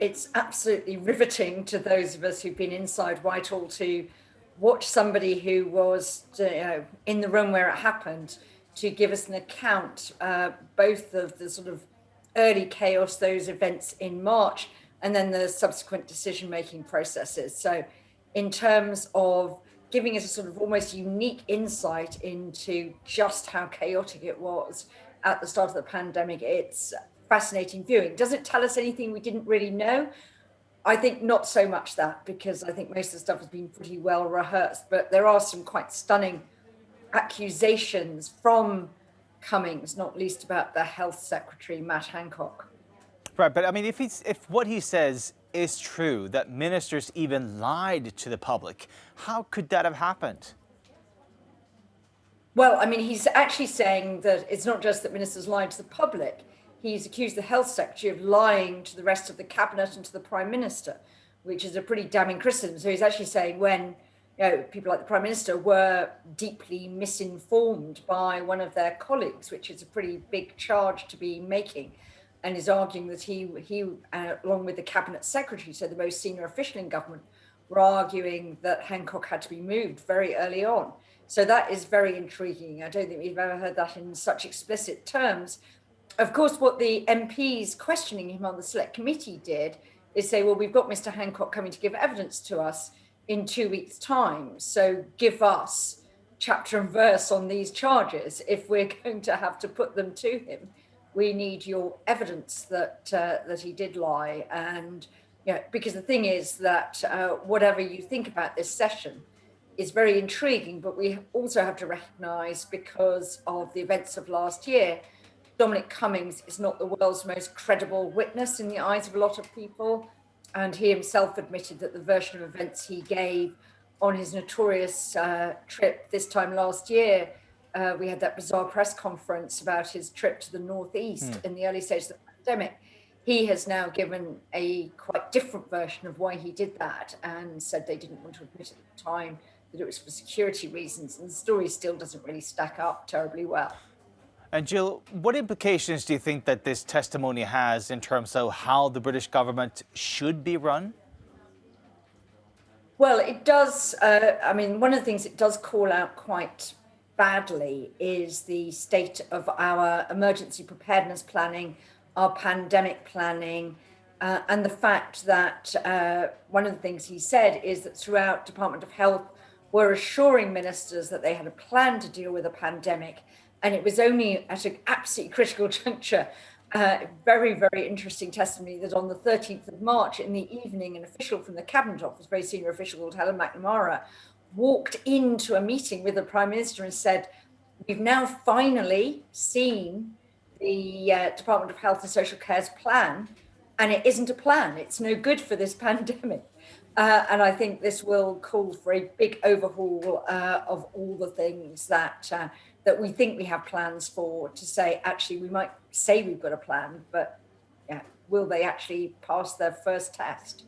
it's absolutely riveting to those of us who've been inside Whitehall to watch somebody who was in the room where it happened to give us an account, both of the sort of early chaos, those events in March, and then the subsequent decision-making processes. So in terms of giving us a sort of almost unique insight into just how chaotic it was at the start of the pandemic, it's fascinating viewing. Does it tell us anything we didn't really know? I think not so much that, because I think most of the stuff has been pretty well rehearsed, but there are some quite stunning accusations from Cummings, not least about the health secretary, Matt Hancock. Right, but I mean, if what he says is true, that ministers even lied to the public, how could that have happened? Well, I mean, he's actually saying that it's not just that ministers lied to the public. He's accused the health secretary of lying to the rest of the cabinet and to the prime minister, which is a pretty damning criticism. So he's actually saying when people like the prime minister were deeply misinformed by one of their colleagues, which is a pretty big charge to be making, and is arguing that he along with the cabinet secretary, so the most senior official in government, were arguing that Hancock had to be moved very early on. So that is very intriguing. I don't think we've ever heard that in such explicit terms. Of course, what the MPs questioning him on the select committee did is say, well, we've got Mr. Hancock coming to give evidence to us in 2 weeks' time. So give us chapter and verse on these charges. If we're going to have to put them to him, we need your evidence that he did lie. And because the thing is that whatever you think about this session is very intriguing, but we also have to recognise, because of the events of last year, Dominic Cummings is not the world's most credible witness in the eyes of a lot of people. And he himself admitted that the version of events he gave on his notorious trip this time last year, we had that bizarre press conference about his trip to the Northeast in the early stages of the pandemic. He has now given a quite different version of why he did that, and said they didn't want to admit at the time that it was for security reasons. And the story still doesn't really stack up terribly well. And Jill, what implications do you think that this testimony has in terms of how the British government should be run? Well, it does. I mean, one of the things it does call out quite badly is the state of our emergency preparedness planning, our pandemic planning, and the fact that one of the things he said is that throughout Department of Health were assuring ministers that they had a plan to deal with a pandemic. And it was only at an absolutely critical juncture, very, very interesting testimony, that on the 13th of March in the evening, an official from the Cabinet Office, very senior official called Helen McNamara, walked into a meeting with the Prime Minister and said, we've now finally seen the Department of Health and Social Care's plan, and it isn't a plan. It's no good for this pandemic. And I think this will call for a big overhaul of all the things that we think we have plans for, to say, actually, we might say we've got a plan, but will they actually pass their first test?